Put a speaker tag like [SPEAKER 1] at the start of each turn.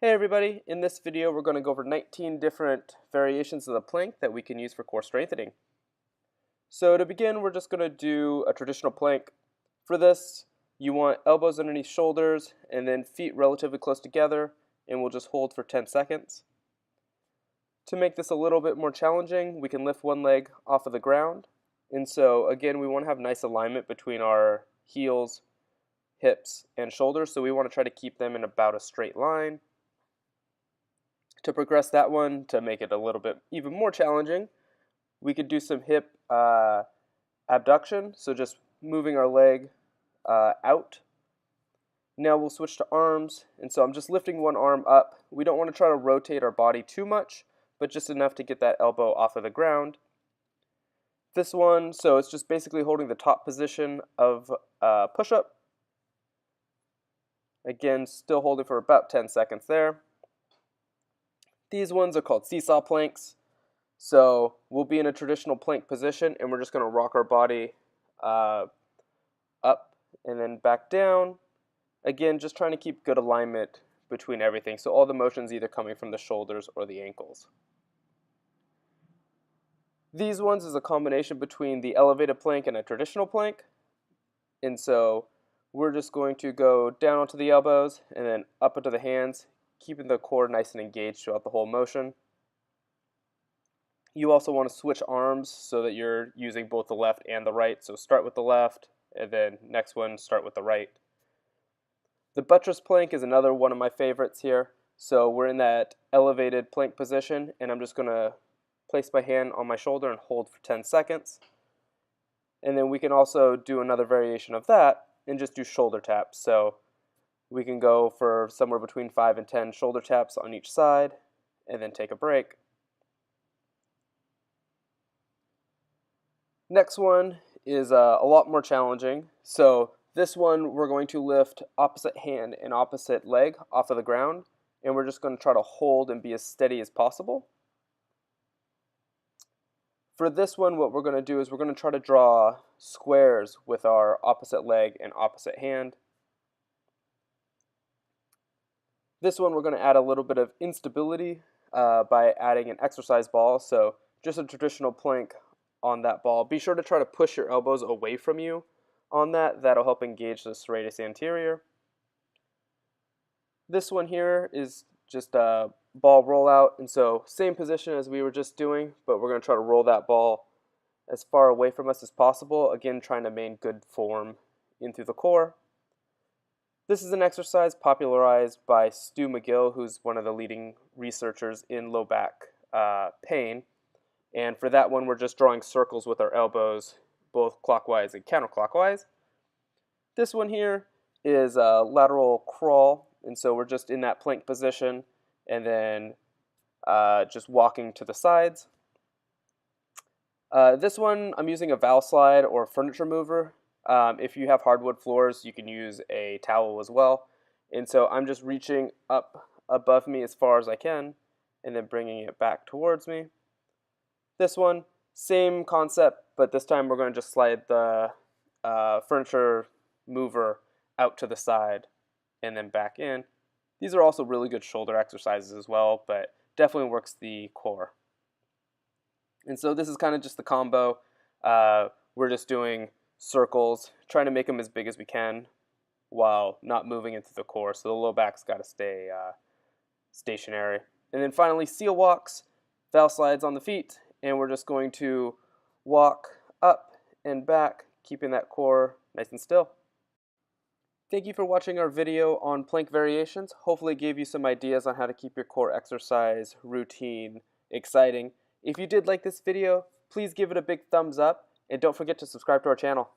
[SPEAKER 1] Hey everybody, in this video we're going to go over 19 different variations of the plank that we can use for core strengthening. So to begin, we're just going to do a traditional plank. For this, you want elbows underneath shoulders and then feet relatively close together, and we'll just hold for 10 seconds. To make this a little bit more challenging, we can lift one leg off of the ground. And so again, we want to have nice alignment between our heels, hips, and shoulders, so we want to try to keep them in about a straight line. To progress that one, to make it a little bit even more challenging, we could do some hip abduction, so just moving our leg out. Now we'll switch to arms, and so I'm just lifting one arm up. We don't want to try to rotate our body too much, but just enough to get that elbow off of the ground. This one, so it's just basically holding the top position of push-up. Again, still holding for about 10 seconds there. These ones are called seesaw planks. So we'll be in a traditional plank position and we're just going to rock our body up and then back down. Again, just trying to keep good alignment between everything. So all the motion's either coming from the shoulders or the ankles. These ones is a combination between the elevated plank and a traditional plank. And so we're just going to go down onto the elbows and then up into the hands, keeping the core nice and engaged throughout the whole motion. You also want to switch arms so that you're using both the left and the right. So start with the left, and then next one, start with the right. The Buttress Plank is another one of my favorites here. So we're in that elevated plank position, and I'm just going to place my hand on my shoulder and hold for 10 seconds. And then we can also do another variation of that and just do shoulder taps. So we can go for somewhere between 5 and 10 shoulder taps on each side, and then take a break. Next one is a lot more challenging. So this one we're going to lift opposite hand and opposite leg off of the ground, and we're just going to try to hold and be as steady as possible. For this one, what we're going to do is we're going to try to draw squares with our opposite leg and opposite hand. This one we're going to add a little bit of instability by adding an exercise ball. So just a traditional plank on that ball. Be sure to try to push your elbows away from you on that. That'll help engage the serratus anterior. This one here is just a ball rollout, and so same position as we were just doing, but we're going to try to roll that ball as far away from us as possible, again trying to maintain good form in through the core. This is an exercise popularized by Stu McGill, who's one of the leading researchers in low back pain. And for that one, we're just drawing circles with our elbows, both clockwise and counterclockwise. This one here is a lateral crawl, and so we're just in that plank position and then just walking to the sides. This one, I'm using a Valslide or furniture mover. If you have hardwood floors, you can use a towel as well. And so I'm just reaching up above me as far as I can and then bringing it back towards me. This one, same concept, but this time we're going to just slide the furniture mover out to the side and then back in. These are also really good shoulder exercises as well, but definitely works the core. And so this is kind of just the combo. We're just doing circles, trying to make them as big as we can while not moving into the core. So the low back's got to stay stationary. And then finally, seal walks, Valslides on the feet, and we're just going to walk up and back, keeping that core nice and still. Thank you for watching our video on plank variations. Hopefully it gave you some ideas on how to keep your core exercise routine exciting. If you did like this video, please give it a big thumbs up, and don't forget to subscribe to our channel.